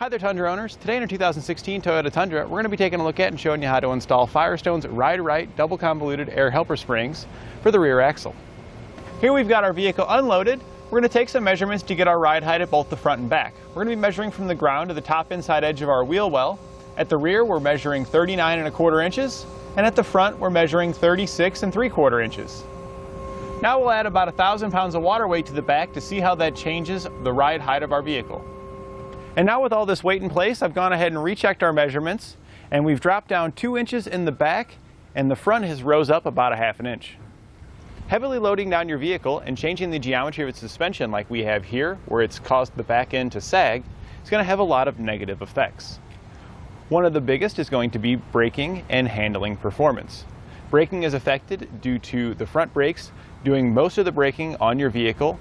Hi there, Tundra owners. Today in our 2016 Toyota Tundra, we're going to be taking a look at and showing you how to install Firestone's Ride-Rite double convoluted air helper springs for the rear axle. Here we've got our vehicle unloaded. We're going to take some measurements to get our ride height at both the front and back. We're going to be measuring from the ground to the top inside edge of our wheel well. At the rear, we're measuring 39¼ inches, and at the front, we're measuring 36¾ inches. Now we'll add about 1,000 pounds of water weight to the back to see how that changes the ride height of our vehicle. And now with all this weight in place, I've gone ahead and rechecked our measurements, and we've dropped down 2 inches in the back, and the front has rose up about 1/2 inch. Heavily loading down your vehicle and changing the geometry of its suspension like we have here, where it's caused the back end to sag, is going to have a lot of negative effects. One of the biggest is going to be braking and handling performance. Braking is affected due to the front brakes doing most of the braking on your vehicle,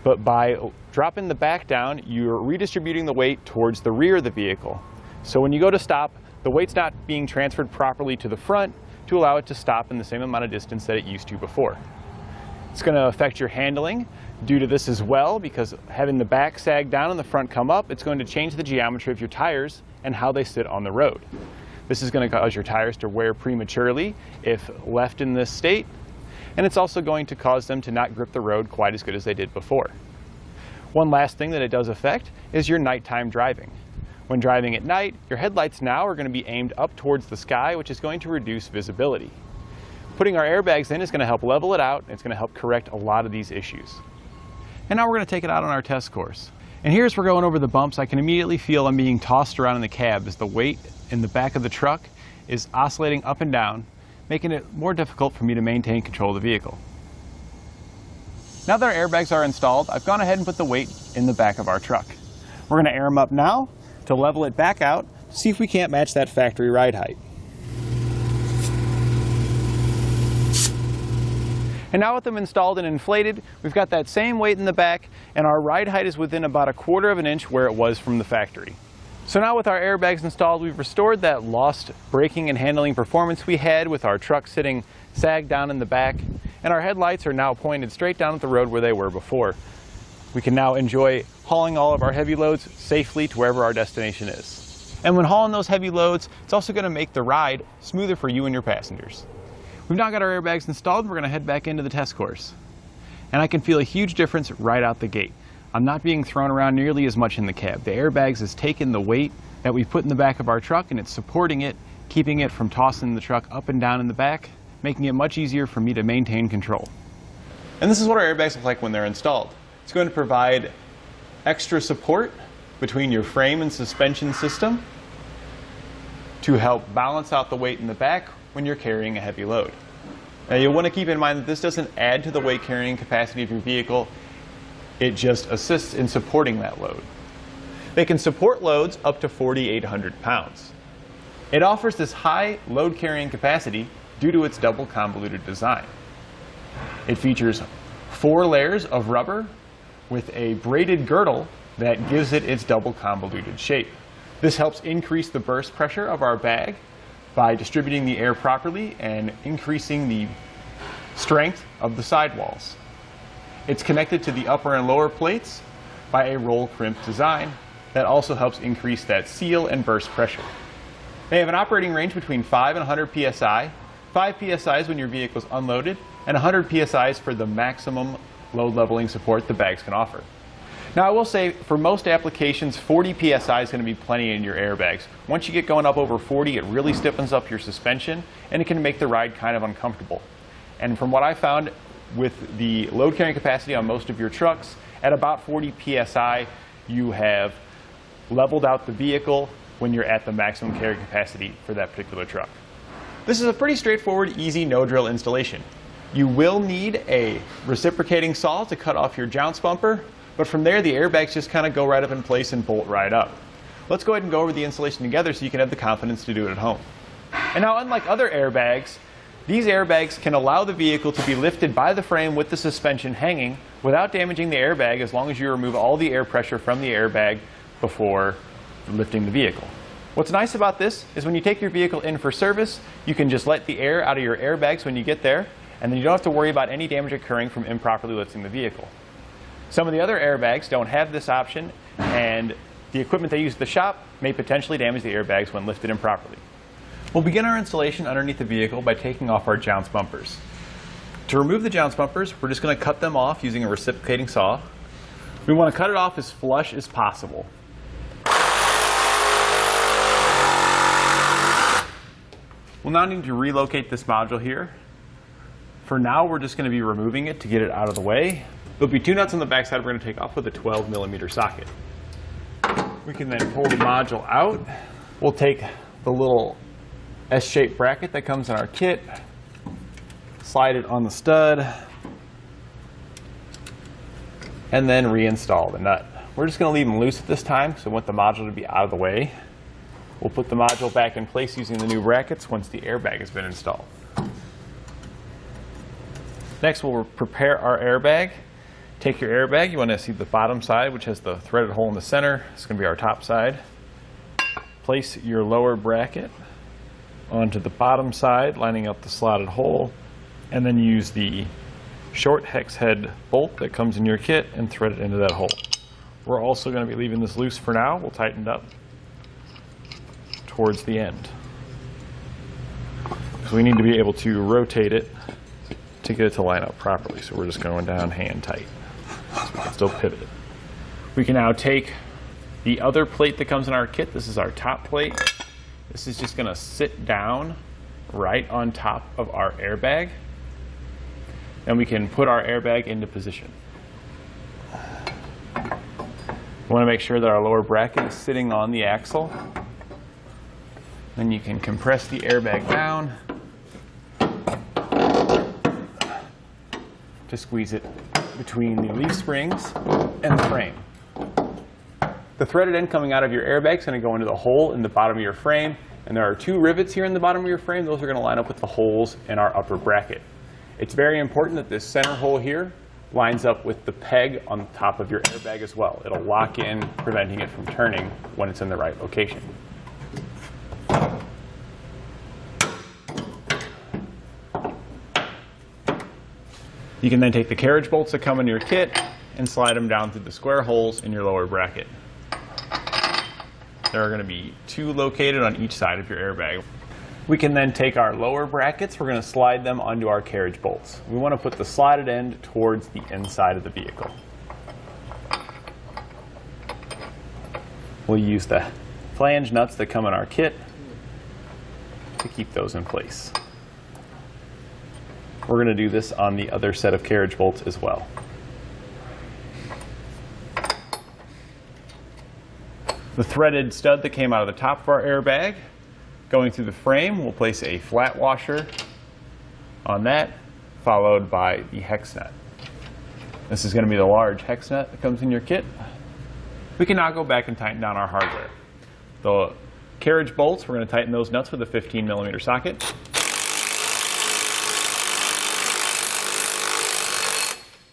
but by dropping the back down, you're redistributing the weight towards the rear of the vehicle. So when you go to stop, the weight's not being transferred properly to the front to allow it to stop in the same amount of distance that it used to before. It's going to affect your handling due to this as well, because having the back sag down and the front come up, it's going to change the geometry of your tires and how they sit on the road. This is going to cause your tires to wear prematurely if left in this state, and it's also going to cause them to not grip the road quite as good as they did before. One last thing that it does affect is your nighttime driving. When driving at night, your headlights now are going to be aimed up towards the sky, which is going to reduce visibility. Putting our airbags in is going to help level it out, and it's going to help correct a lot of these issues. And now we're going to take it out on our test course. And here as we're going over the bumps, I can immediately feel I'm being tossed around in the cab as the weight in the back of the truck is oscillating up and down, making it more difficult for me to maintain control of the vehicle. Now that our airbags are installed, I've gone ahead and put the weight in the back of our truck. We're going to air them up now to level it back out to see if we can't match that factory ride height. And now with them installed and inflated, we've got that same weight in the back, and our ride height is within about 1/4 inch where it was from the factory. So now with our airbags installed, we've restored that lost braking and handling performance we had with our truck sitting sagged down in the back, and our headlights are now pointed straight down at the road where they were before. We can now enjoy hauling all of our heavy loads safely to wherever our destination is. And when hauling those heavy loads, it's also going to make the ride smoother for you and your passengers. We've now got our airbags installed, and we're going to head back into the test course. And I can feel a huge difference right out the gate. I'm not being thrown around nearly as much in the cab. The airbags has taken the weight that we've put in the back of our truck, and it's supporting it, keeping it from tossing the truck up and down in the back, making it much easier for me to maintain control. And this is what our airbags look like when they're installed. It's going to provide extra support between your frame and suspension system to help balance out the weight in the back when you're carrying a heavy load. Now you'll want to keep in mind that this doesn't add to the weight carrying capacity of your vehicle. It just assists in supporting that load. They can support loads up to 4,800 pounds. It offers this high load carrying capacity due to its double convoluted design. It features 4 layers of rubber with a braided girdle that gives it its double convoluted shape. This helps increase the burst pressure of our bag by distributing the air properly and increasing the strength of the sidewalls. It's connected to the upper and lower plates by a roll crimp design that also helps increase that seal and burst pressure. They have an operating range between 5 and 100 psi, 5 psi when your vehicle is unloaded, and 100 psi for the maximum load leveling support the bags can offer. Now I will say, for most applications, 40 psi is going to be plenty in your airbags. Once you get going up over 40, it really stiffens up your suspension, and it can make the ride kind of uncomfortable. And from what I found, with the load carrying capacity on most of your trucks, at about 40 psi, you have leveled out the vehicle when you're at the maximum carrying capacity for that particular truck. This is a pretty straightforward, easy, no-drill installation. You will need a reciprocating saw to cut off your jounce bumper, but from there, the airbags just kind of go right up in place and bolt right up. Let's go ahead and go over the installation together so you can have the confidence to do it at home. And now, unlike other airbags, these airbags can allow the vehicle to be lifted by the frame with the suspension hanging without damaging the airbag, as long as you remove all the air pressure from the airbag before lifting the vehicle. What's nice about this is when you take your vehicle in for service, you can just let the air out of your airbags when you get there, and then you don't have to worry about any damage occurring from improperly lifting the vehicle. Some of the other airbags don't have this option, and The equipment they use at the shop may potentially damage the airbags when lifted improperly. We'll begin our installation underneath the vehicle by taking off our jounce bumpers. To remove the jounce bumpers, we're just going to cut them off using a reciprocating saw. We want to cut it off as flush as possible. We'll now need to relocate this module here. For now, we're just going to be removing it to get it out of the way. There'll be two nuts on the backside we're going to take off with a 12mm socket. We can then pull the module out. We'll take the little S-shaped bracket that comes in our kit, slide it on the stud, and then reinstall the nut. We're just going to leave them loose at this time, so we want the module to be out of the way. We'll put the module back in place using the new brackets once the airbag has been installed. Next, we'll prepare our airbag. Take your airbag. You want to see the bottom side, which has the threaded hole in the center. It's going to be our top side. Place your lower bracket onto the bottom side, lining up the slotted hole, and then use the short hex head bolt that comes in your kit and thread it into that hole. We're also going to be leaving this loose for now. We'll tighten it up towards the end. So we need to be able to rotate it to get it to line up properly. So we're just going down hand tight. So we can still pivot it. We can now take the other plate that comes in our kit. This is our top plate. This is just going to sit down right on top of our airbag. And we can put our airbag into position. We want to make sure that our lower bracket is sitting on the axle. Then you can compress the airbag down to squeeze it between the leaf springs and the frame. The threaded end coming out of your airbag is going to go into the hole in the bottom of your frame, and there are two rivets here in the bottom of your frame. Those are going to line up with the holes in our upper bracket. It's very important that this center hole here lines up with the peg on the top of your airbag as well. It'll lock in, preventing it from turning when it's in the right location. You can then take the carriage bolts that come in your kit and slide them down through the square holes in your lower bracket. There are going to be two located on each side of your airbag. We can then take our lower brackets, we're going to slide them onto our carriage bolts. We want to put the slotted end towards the inside of the vehicle. We'll use the flange nuts that come in our kit to keep those in place. We're going to do this on the other set of carriage bolts as well. The threaded stud that came out of the top of our airbag, going through the frame, we'll place a flat washer on that, followed by the hex nut. This is going to be the large hex nut that comes in your kit. We can now go back and tighten down our hardware. The carriage bolts, we're going to tighten those nuts with a 15mm socket.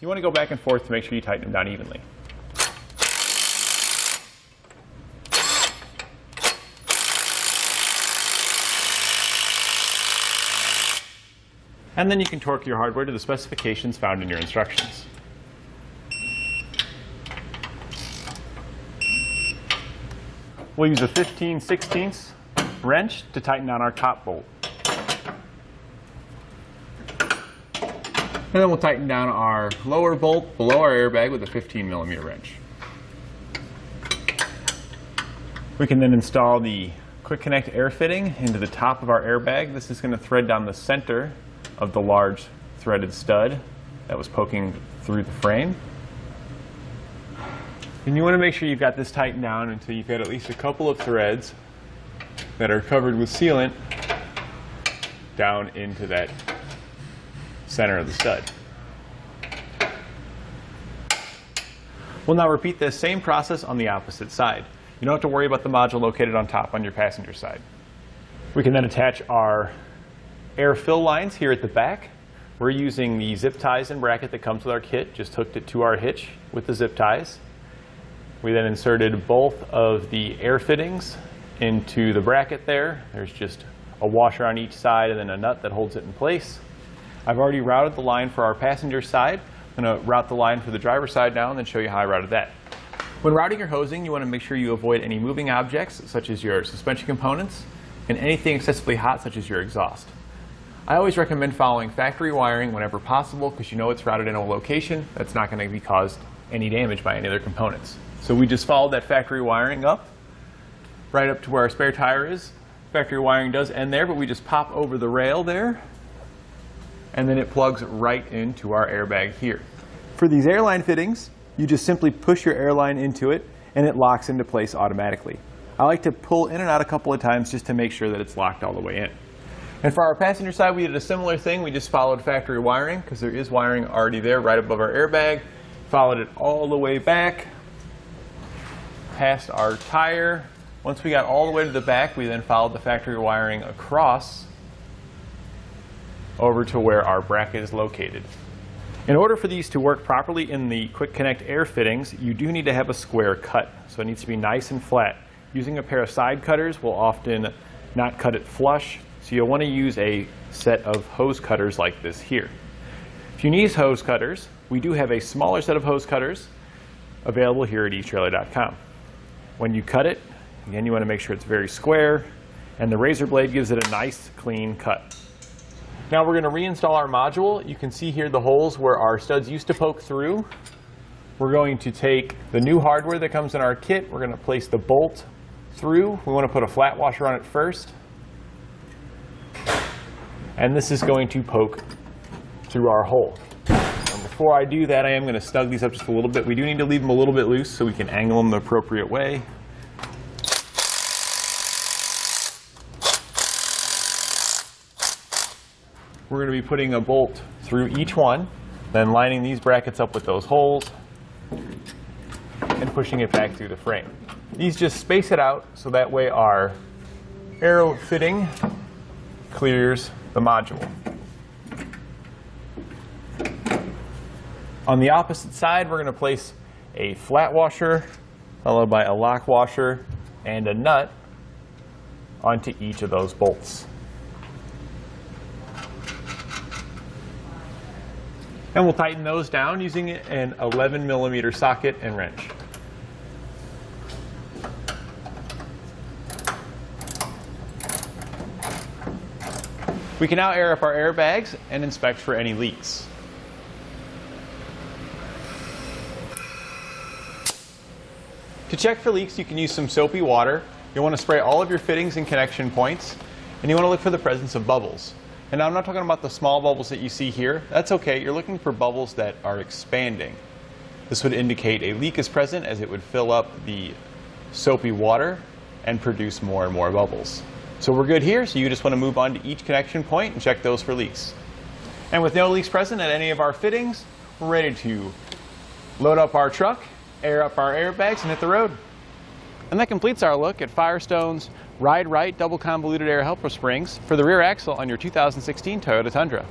You want to go back and forth to make sure you tighten them down evenly. And then you can torque your hardware to the specifications found in your instructions. We'll use a 15/16 wrench to tighten down our top bolt. And then we'll tighten down our lower bolt below our airbag with a 15mm wrench. We can then install the quick connect air fitting into the top of our airbag. This is going to thread down the center of the large threaded stud that was poking through the frame. And you want to make sure you've got this tightened down until you've got at least a couple of threads that are covered with sealant down into that center of the stud. We'll now repeat this same process on the opposite side. You don't have to worry about the module located on top on your passenger side. We can then attach our air fill lines here at the back. We're using the zip ties and bracket that comes with our kit, just hooked it to our hitch with the zip ties. We then inserted both of the air fittings into the bracket there. There's just a washer on each side and then a nut that holds it in place. I've already routed the line for our passenger side. I'm going to route the line for the driver's side now and then show you how I routed that. When routing or hosing, you want to make sure you avoid any moving objects, such as your suspension components, and anything excessively hot, such as your exhaust. I always recommend following factory wiring whenever possible, because you know it's routed in a location that's not going to be caused any damage by any other components. So we just followed that factory wiring up, right up to where our spare tire is. Factory wiring does end there, but we just pop over the rail there, and then it plugs right into our airbag here. For these airline fittings, you just simply push your airline into it, and it locks into place automatically. I like to pull in and out a couple of times just to make sure that it's locked all the way in. And for our passenger side, we did a similar thing. We just followed factory wiring, because there is wiring already there right above our airbag. Followed it all the way back, past our tire. Once we got all the way to the back, we then followed the factory wiring across over to where our bracket is located. In order for these to work properly in the Quick Connect air fittings, you do need to have a square cut. So it needs to be nice and flat. Using a pair of side cutters will often not cut it flush, so you'll want to use a set of hose cutters like this here. If you need hose cutters, we do have a smaller set of hose cutters available here at eTrailer.com. When you cut it, again, you want to make sure it's very square, and the razor blade gives it a nice, clean cut. Now we're going to reinstall our module. You can see here the holes where our studs used to poke through. We're going to take the new hardware that comes in our kit. We're going to place the bolt through. We want to put a flat washer on it first. And this is going to poke through our hole. And before I do that, I am going to snug these up just a little bit. We do need to leave them a little bit loose so we can angle them the appropriate way. We're going to be putting a bolt through each one, then lining these brackets up with those holes, and pushing it back through the frame. These just space it out so that way our arrow fitting clears the module. On the opposite side, we're going to place a flat washer, followed by a lock washer and a nut onto each of those bolts. And we'll tighten those down using an 11mm socket and wrench. We can now air up our airbags and inspect for any leaks. To check for leaks, you can use some soapy water. You'll want to spray all of your fittings and connection points, and you want to look for the presence of bubbles. And now I'm not talking about the small bubbles that you see here. That's okay. You're looking for bubbles that are expanding. This would indicate a leak is present, as it would fill up the soapy water and produce more and more bubbles. So we're good here, so you just want to move on to each connection point and check those for leaks. And with no leaks present at any of our fittings, we're ready to load up our truck, air up our airbags, and hit the road. And that completes our look at Firestone's Ride-Rite double convoluted air helper springs for the rear axle on your 2016 Toyota Tundra.